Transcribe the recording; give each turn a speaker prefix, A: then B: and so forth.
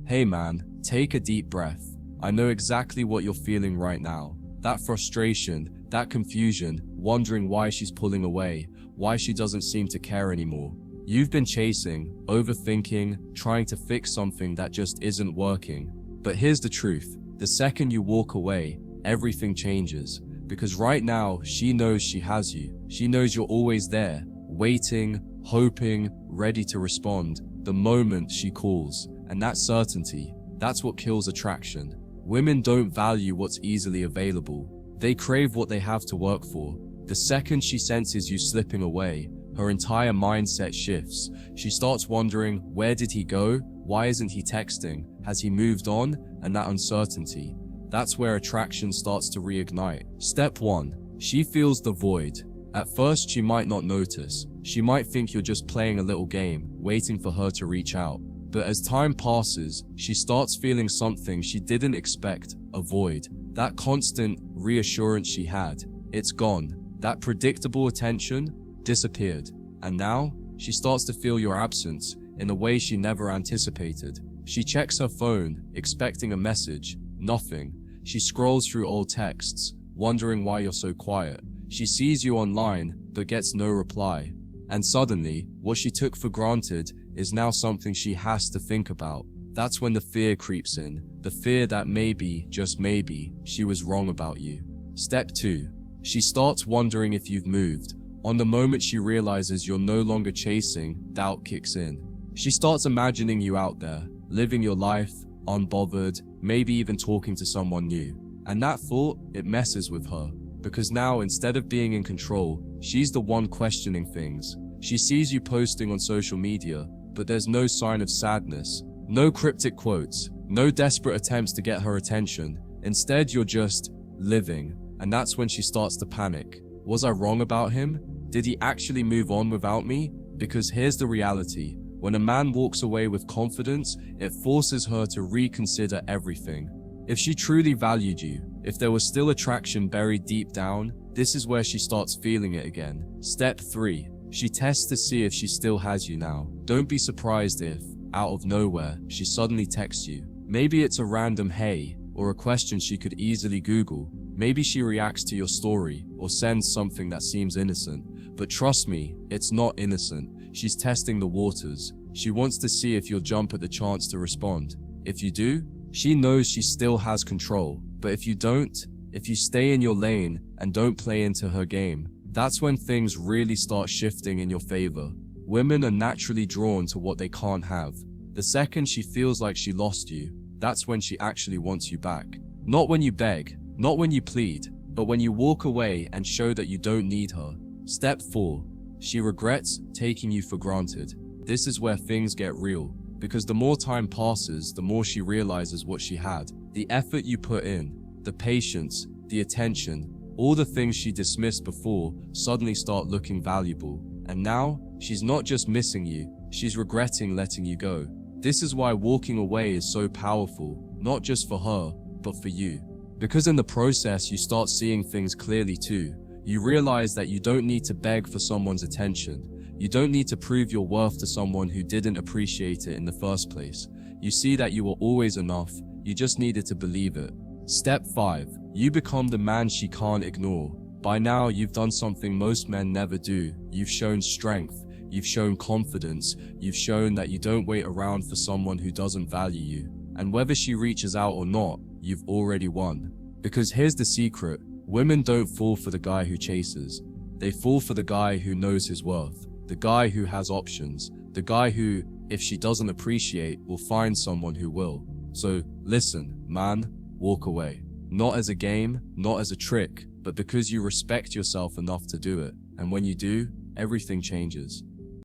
A: Hey man, take a deep breath. I know exactly what you're feeling right now. That frustration, that confusion, wondering why she's pulling away, why she doesn't seem to care anymore. You've been chasing, overthinking, trying to fix something that just isn't working. But here's the truth. The second you walk away, everything changes. Because right now, she knows she has you. She knows you're always there, waiting, hoping, ready to respond the moment she calls. And that certainty, that's what kills attraction. Women don't value what's easily available. They crave what they have to work for. The second she senses you slipping away, her entire mindset shifts. She starts wondering, where did he go? Why isn't he texting? Has he moved on? And that uncertainty, that's where attraction starts to reignite. Step 1. She feels the void. At first, she might not notice. She might think you're just playing a little game, waiting for her to reach out. But as time passes, she starts feeling something she didn't expect, a void. That constant reassurance she had, it's gone. That predictable attention disappeared. And now, she starts to feel your absence in a way she never anticipated. She checks her phone, expecting a message. Nothing. She scrolls through old texts, wondering why you're so quiet. She sees you online, but gets no reply. And suddenly, what she took for granted is now something she has to think about. That's when the fear creeps in. The fear that maybe, just maybe, she was wrong about you. Step 2. She starts wondering if you've moved. On the moment she realizes you're no longer chasing, doubt kicks in. She starts imagining you out there, living your life, unbothered, maybe even talking to someone new. And that thought, it messes with her. Because now, instead of being in control, she's the one questioning things. She sees you posting on social media, but there's no sign of sadness, no cryptic quotes, no desperate attempts to get her attention. Instead, you're just living. And that's when she starts to panic. Was I wrong about him? Did he actually move on without me? Because here's the reality. When a man walks away with confidence, it forces her to reconsider everything. If she truly valued you, if there was still attraction buried deep down, this is where she starts feeling it again. Step 3. She tests to see if she still has you now. Don't be surprised if, out of nowhere, she suddenly texts you. Maybe it's a random hey, or a question she could easily Google. Maybe she reacts to your story, or sends something that seems innocent. But trust me, it's not innocent. She's testing the waters. She wants to see if you'll jump at the chance to respond. If you do, she knows she still has control. But if you don't, if you stay in your lane and don't play into her game, that's when things really start shifting in your favor. Women are naturally drawn to what they can't have. The second she feels like she lost you, that's when she actually wants you back. Not when you beg, not when you plead, but when you walk away and show that you don't need her. Step 4. She regrets taking you for granted. This is where things get real, because the more time passes, the more she realizes what she had. The effort you put in, the patience, the attention, all the things she dismissed before suddenly start looking valuable. And now, she's not just missing you, she's regretting letting you go. This is why walking away is so powerful, not just for her, but for you. Because in the process, you start seeing things clearly too. You realize that you don't need to beg for someone's attention. You don't need to prove your worth to someone who didn't appreciate it in the first place. You see that you were always enough, you just needed to believe it. Step 5. You become the man she can't ignore. By now, you've done something most men never do. You've shown strength, you've shown confidence, you've shown that you don't wait around for someone who doesn't value you. And whether she reaches out or not, you've already won. Because here's the secret. Women don't fall for the guy who chases. They fall for the guy who knows his worth. The guy who has options. The guy who, if she doesn't appreciate, will find someone who will. So listen, man, walk away. Not as a game, not as a trick, but because you respect yourself enough to do it. And when you do, everything changes.